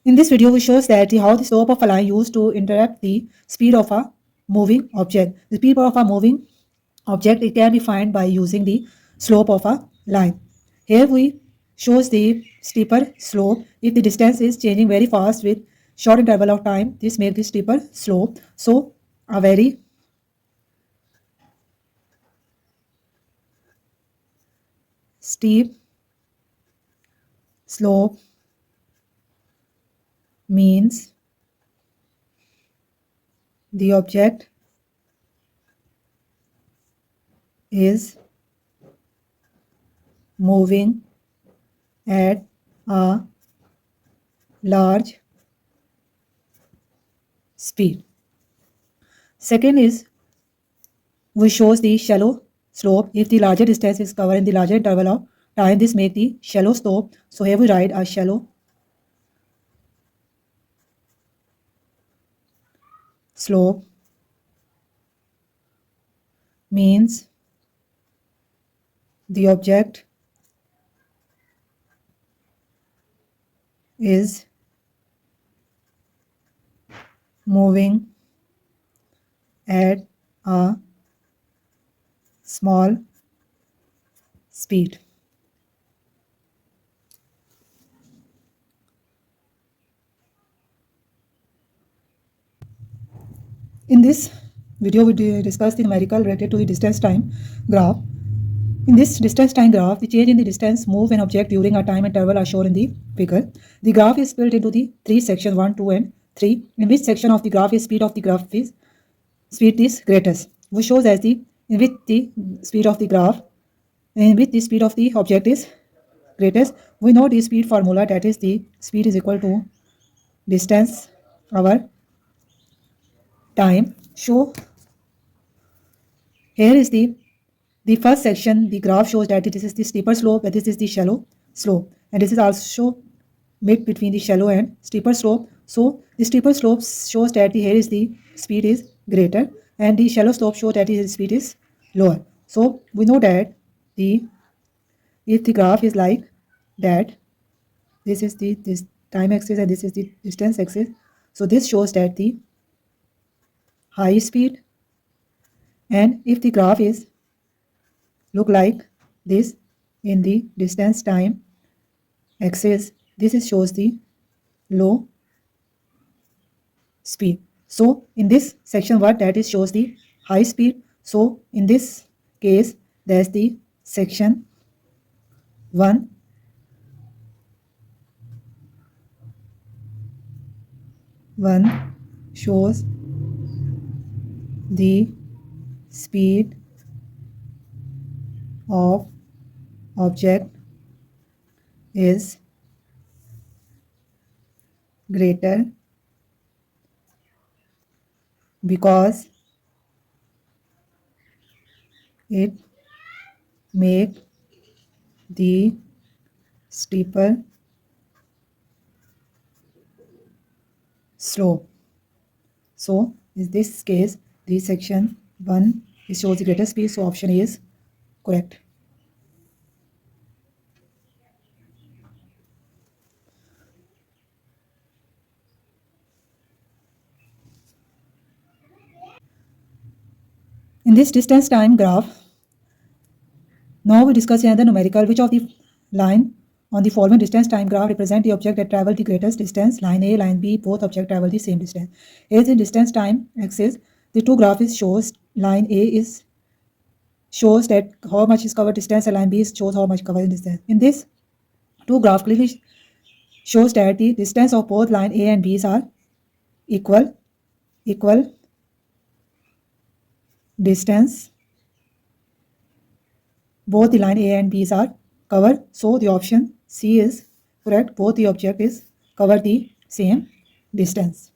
In this video, we shows that how the slope of a line used to interrupt the speed of a moving object. The speed of a moving object it can be found by using the slope of a line. Here we shows the steeper slope. If the distance is changing very fast with short interval of time, this makes the steeper slope. So a very steep slope means the object is moving at a large speed. Second is we shows the shallow slope. If the larger distance is covered in the larger interval of time, this make the shallow slope. So here we write a shallow slope means the object is moving at a small speed. In this video, we discuss the numerical related to the distance time graph. In this distance time graph, the change in the distance move an object during a time interval are shown in the figure. The graph is split into the three sections 1, 2 and 3. In which section of the graph is speed of the graph is greatest. We shows as the in which the speed of the graph in which the speed of the object is greatest. We know the speed formula, that is the speed is equal to distance over time. So here is the first section. The graph shows that this is the steeper slope and this is the shallow slope, and this is also mid between the shallow and steeper slope. So the steeper slope shows that here is the speed is greater and the shallow slope shows that the speed is lower. So we know that if the graph is like that, this is this time axis and this is the distance axis. So this shows that the high speed, and if the graph is look like this in the distance time axis, this is shows the low speed. So in this section what that is shows the high speed. So in this case there's the section 1 shows the speed of object is greater because it make the steeper slope. So in this case the section 1 shows the greater speed, so option A is correct. In this distance time graph, now we discuss another numerical. Which of the line on the following distance time graph represent the object that travel the greatest distance? Line A, line B, both objects travel the same distance. As in distance time axis, the two graphs shows line A is shows that how much is covered distance and line B shows how much covered distance. In this two graph clearly shows that the distance of both line A and B are equal distance. Both the line A and B are covered, so the option C is correct. Both the object is cover the same distance.